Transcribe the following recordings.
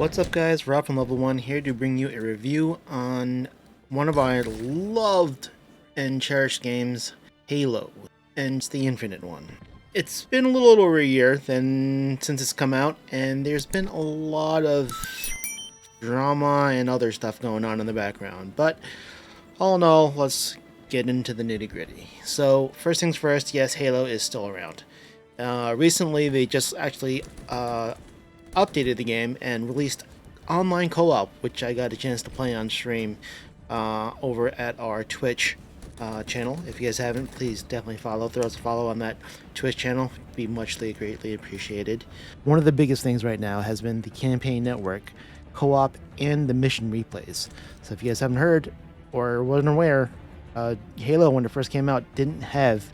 What's up, guys? Rob from Level 1 here to bring you a review on one of our loved and cherished games, Halo, and it's the Infinite one. It's been a little over a year since it's come out, and there's been a lot of drama and other stuff going on in the background, but all in all, let's get into the nitty-gritty. So, first things first, yes, Halo is still around. Recently, they just actually updated the game and released online co-op, which I got a chance to play on stream over at our Twitch channel. If you guys haven't, please definitely throw us a follow on that Twitch channel. It'd be muchly greatly appreciated. One of the biggest things right now has been the campaign network, co-op, and the mission replays. So if you guys haven't heard or wasn't aware, Halo, when it first came out, didn't have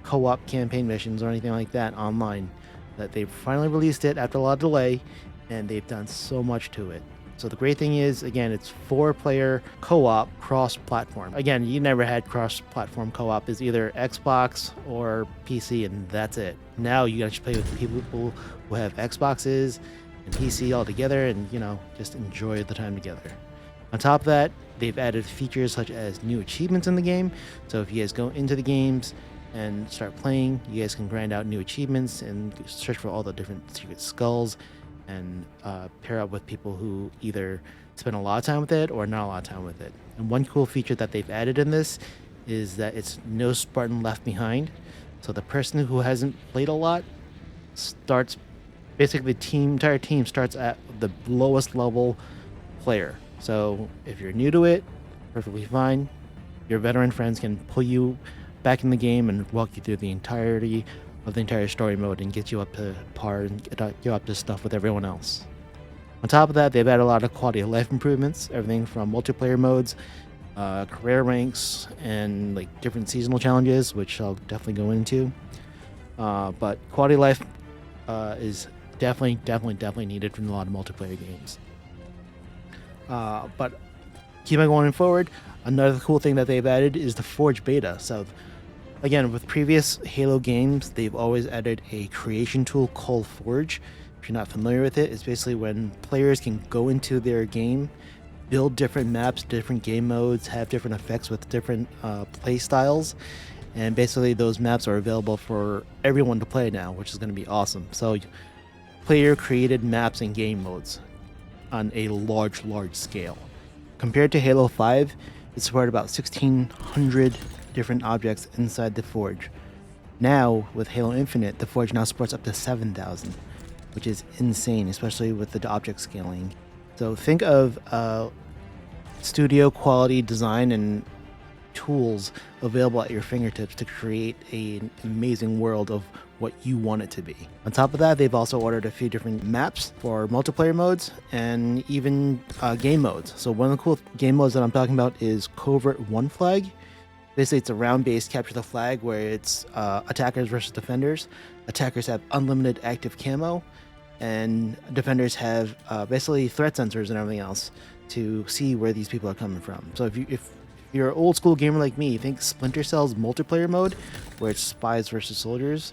co-op campaign missions or anything like that online. That they finally released it after a lot of delay, and they've done so much to it. So the great thing is, again, it's 4-player co-op cross-platform. Again, you never had cross-platform co-op. It's either Xbox or PC, and that's it. Now you can play with people who have Xboxes and PC all together, and just enjoy the time together. On top of that, they've added features such as new achievements in the game. So if you guys go into the games and start playing, you guys can grind out new achievements and search for all the different secret skulls and pair up with people who either spend a lot of time with it or not a lot of time with it. And one cool feature that they've added in this is that it's no Spartan left behind. So the person who hasn't played a lot starts, basically the entire team starts at the lowest level player. So if you're new to it, perfectly fine. Your veteran friends can pull you back in the game and walk you through the entirety of the entire story mode and get you up to par and get you up to stuff with everyone else. On top of that, they've added a lot of quality of life improvements, everything from multiplayer modes, career ranks, and like different seasonal challenges, which I'll definitely go into. But quality of life is definitely needed from a lot of multiplayer games. But keep on going forward. Another cool thing that they've added is the Forge beta. So again, with previous Halo games, they've always added a creation tool called Forge. If you're not familiar with it, it's basically when players can go into their game, build different maps, different game modes, have different effects with different play styles, and basically those maps are available for everyone to play now, which is going to be awesome. So player created maps and game modes on a large scale. Compared to Halo 5, it supported about 1,600 different objects inside the Forge. Now, with Halo Infinite, the Forge now supports up to 7,000, which is insane, especially with the object scaling. So think of studio quality design and tools available at your fingertips to create an amazing world of what you want it to be. On top of that, they've also ordered a few different maps for multiplayer modes and even game modes. So one of the cool game modes that I'm talking about is Covert One Flag. Basically, it's a round-based capture the flag where it's attackers versus defenders. Attackers have unlimited active camo, and defenders have basically threat sensors and everything else to see where these people are coming from. So if you're an old school gamer like me, think Splinter Cell's multiplayer mode, where it's spies versus soldiers,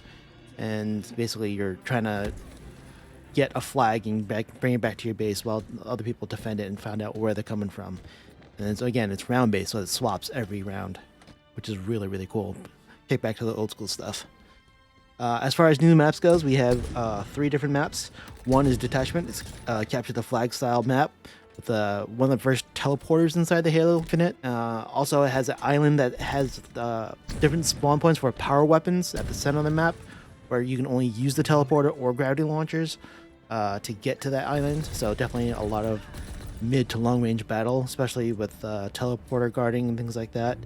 and basically you're trying to get a flag and bring it back to your base while other people defend it and find out where they're coming from. And so again, it's round based, so it swaps every round, which is really cool. Take back to the old school stuff. As far as new maps goes, we have 3 different maps. One is Detachment. It's capture the flag style map with one of the first teleporters inside the Halo Infinite. Also, it has an island that has different spawn points for power weapons at the center of the map, where you can only use the teleporter or gravity launchers to get to that island. So definitely a lot of mid to long range battle, especially with teleporter guarding and things like that.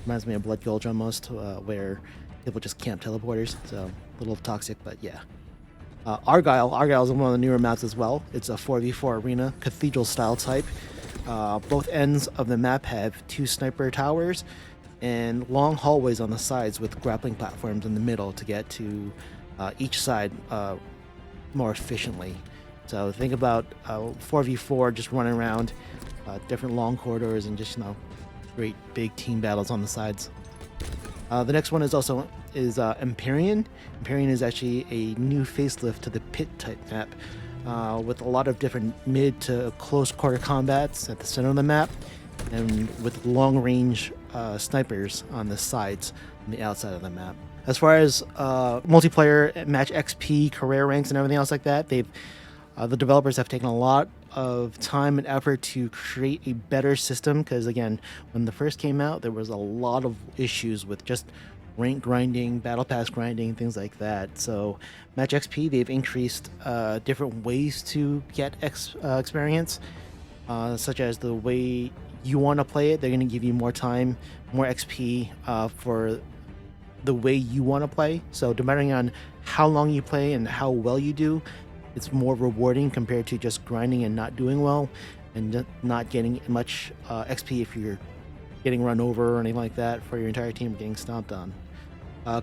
Reminds me of Blood Gulch almost, where people just camp teleporters. So a little toxic, but yeah. Argyle is one of the newer maps as well. It's a 4v4 arena, cathedral style type. Both ends of the map have 2 sniper towers and long hallways on the sides with grappling platforms in the middle to get to each side more efficiently. So think about 4v4 just running around different long corridors and just great big team battles on the sides. The next one is Empyrean. Empyrean is actually a new facelift to the pit type map. with a lot of different mid to close quarter combats at the center of the map, and with long range snipers on the sides on the outside of the map. As far as multiplayer match XP, career ranks, and everything else like that, the developers have taken a lot of time and effort to create a better system, because again, when the first came out, there was a lot of issues with just rank grinding, battle pass grinding, things like that. So match XP, they've increased different ways to get experience, such as the way you want to play it. They're going to give you more time, more XP for the way you want to play. So depending on how long you play and how well you do, it's more rewarding compared to just grinding and not doing well and not getting much XP if you're getting run over or anything like that for your entire team getting stomped on.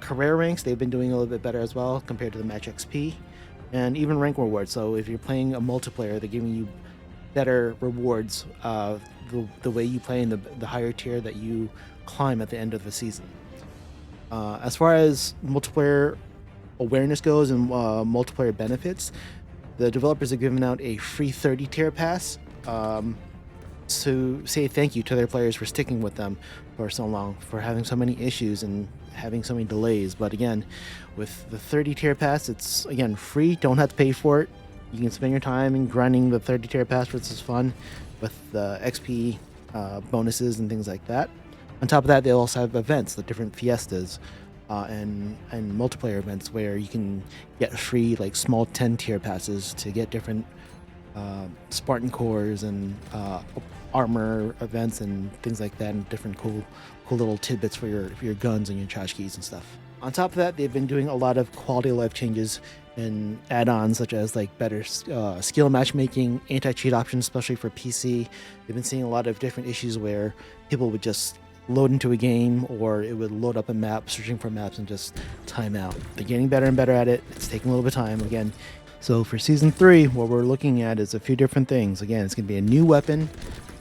Career ranks, they've been doing a little bit better as well compared to the match XP, and even rank rewards. So if you're playing a multiplayer, they're giving you better rewards the way you play in the higher tier that you climb at the end of the season. As far as multiplayer awareness goes and multiplayer benefits, the developers have given out a free 30 tier pass to say thank you to their players for sticking with them for so long, for having so many issues and having so many delays. But again, with the 30 tier pass, it's again free, don't have to pay for it. You can spend your time in grinding the 30 tier pass, which is fun, with the XP bonuses and things like that. On top of that, they also have events, the different fiestas and multiplayer events where you can get free like small 10 tier passes to get different Spartan cores and armor events and things like that, and different cool little tidbits for your guns and your tchotchkes and stuff. On top of that, they've been doing a lot of quality of life changes and add-ons, such as like better skill matchmaking, anti-cheat options, especially for PC. They've been seeing a lot of different issues where people would just load into a game, or it would load up a map, searching for maps, and just time out. They're getting better and better at it. It's taking a little bit of time again. So for Season 3, what we're looking at is a few different things. Again, it's going to be a new weapon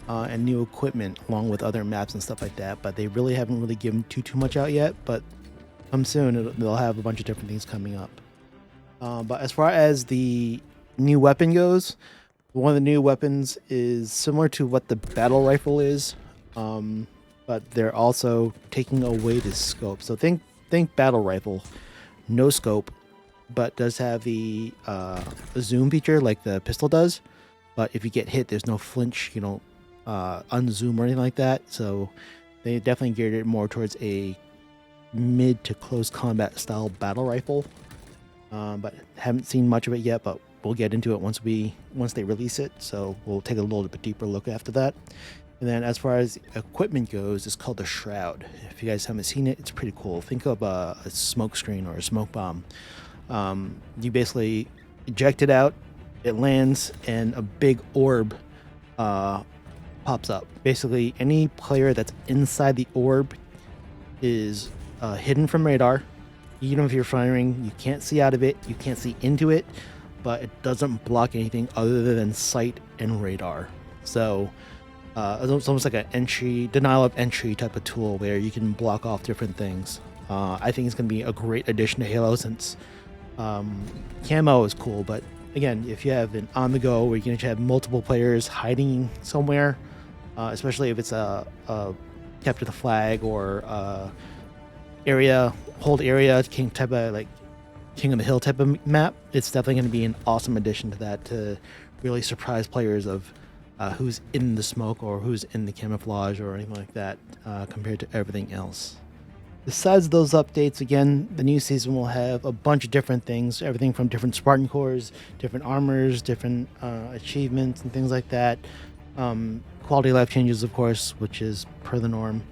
and new equipment, along with other maps and stuff like that. But they really haven't really given too much out yet. But come soon, they'll have a bunch of different things coming up. But as far as the new weapon goes, one of the new weapons is similar to what the battle rifle is, but they're also taking away the scope. So think battle rifle, no scope, but does have the zoom feature like the pistol does. But if you get hit, there's no flinch, you don't unzoom or anything like that. So they definitely geared it more towards a mid to close combat style battle rifle. But haven't seen much of it yet, but we'll get into it once they release it. So we'll take a little bit deeper look after that. And then as far as equipment goes, it's called the Shroud. If you guys haven't seen it, it's pretty cool. Think of a smoke screen or a smoke bomb. You basically eject it out, it lands, and a big orb pops up. Basically, any player that's inside the orb is hidden from radar. Even if you're firing, you can't see out of it, you can't see into it, but it doesn't block anything other than sight and radar. So it's almost like an denial of entry type of tool where you can block off different things. I think it's going to be a great addition to Halo, since camo is cool, but again, if you have an on the go where you can have multiple players hiding somewhere, especially if it's a capture the flag or hold area king type of like King of the Hill type of map, it's definitely going to be an awesome addition to that, to really surprise players of who's in the smoke or who's in the camouflage or anything like that, compared to everything else. Besides those updates, again, the new season will have a bunch of different things, everything from different Spartan cores, different armors, different achievements and things like that. Quality of life changes, of course, which is per the norm.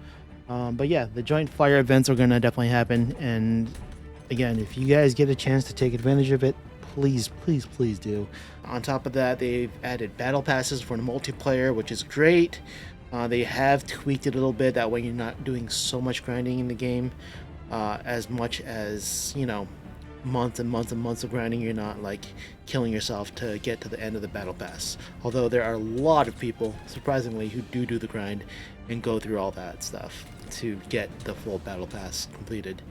But yeah, the joint fire events are going to definitely happen. And again, if you guys get a chance to take advantage of it, please do. On top of that, they've added battle passes for the multiplayer, which is great. They have tweaked it a little bit, that way you're not doing so much grinding in the game, as much as, months and months and months of grinding. You're not like killing yourself to get to the end of the battle pass. Although there are a lot of people, surprisingly, who do the grind and go through all that stuff to get the full battle pass completed.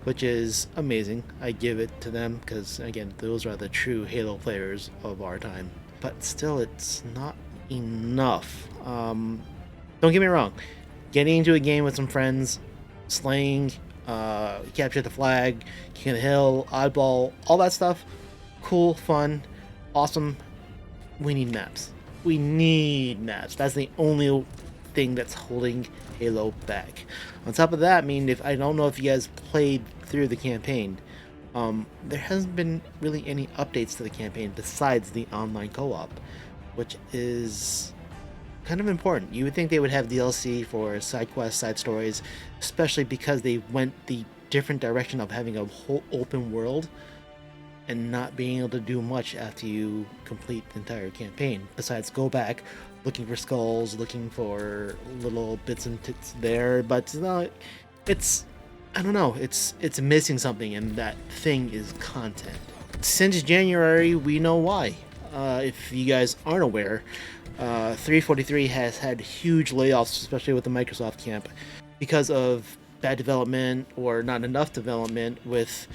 which is amazing. I give it to them because, again, those are the true Halo players of our time. But still, it's not enough. Don't get me wrong. Getting into a game with some friends, slaying, capture the flag, King of the Hill, oddball, all that stuff, cool, fun, awesome. We need maps. We need maps. That's the only thing that's holding Halo back. On top of that, I mean, if I don't know if you guys played through the campaign, there hasn't been really any updates to the campaign besides the online co-op, which is kind of important. You would think they would have DLC for side quests, side stories, especially because they went the different direction of having a whole open world and not being able to do much after you complete the entire campaign, besides go back looking for skulls, looking for little bits and tits there. But it's, I don't know, it's missing something, and that thing is content. Since January, we know why. If you guys aren't aware, 343 has had huge layoffs, especially with the Microsoft camp, because of bad development or not enough development, with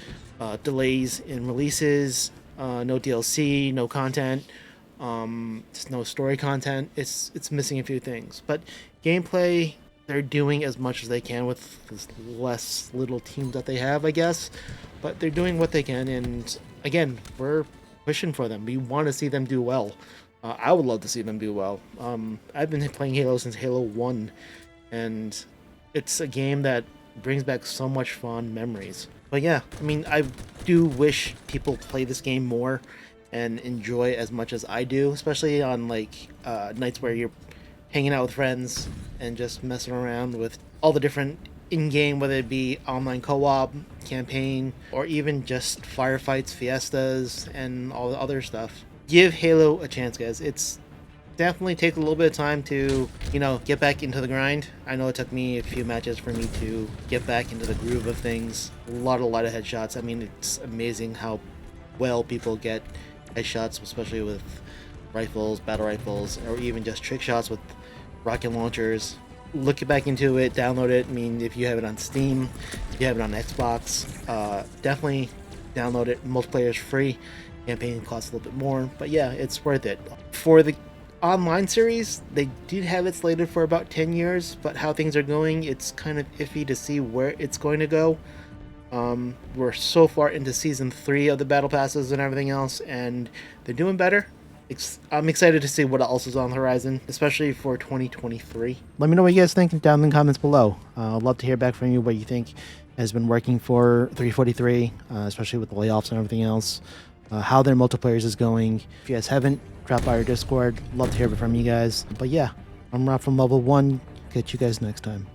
delays in releases, no DLC, no content, just no story content. It's missing a few things, but gameplay, they're doing as much as they can with this less little team that they have, I guess. But they're doing what they can, and again, we're pushing for them. We want to see them do well. I would love to see them do well. I've been playing Halo since Halo 1, and it's a game that brings back so much fond memories. But yeah, I mean, I do wish people play this game more and enjoy as much as I do, especially on like nights where you're hanging out with friends and just messing around with all the different in-game, whether it be online co-op, campaign, or even just firefights, fiestas, and all the other stuff. Give Halo a chance, guys. It's definitely take a little bit of time to, get back into the grind. I know it took me a few matches for me to get back into the groove of things. A lot of headshots. I mean, it's amazing how well people get headshots, especially with rifles, battle rifles, or even just trick shots with rocket launchers. Look back into it, download it. I mean, if you have it on Steam, if you have it on Xbox, definitely download it. Multiplayer is free. Campaign costs a little bit more, but yeah, it's worth it. For the online series, they did have it slated for about 10 years, but how things are going, it's kind of iffy to see where it's going to go. We're so far into season 3 of the battle passes and everything else, and they're doing better. I'm excited to see what else is on the horizon, especially for 2023. Let me know what you guys think down in the comments below. I'd love to hear back from you what you think has been working for 343, especially with the layoffs and everything else. How their multiplayers is going. If you guys haven't, drop by our Discord. Love to hear from you guys. But yeah, I'm Rob from Level 1. Catch you guys next time.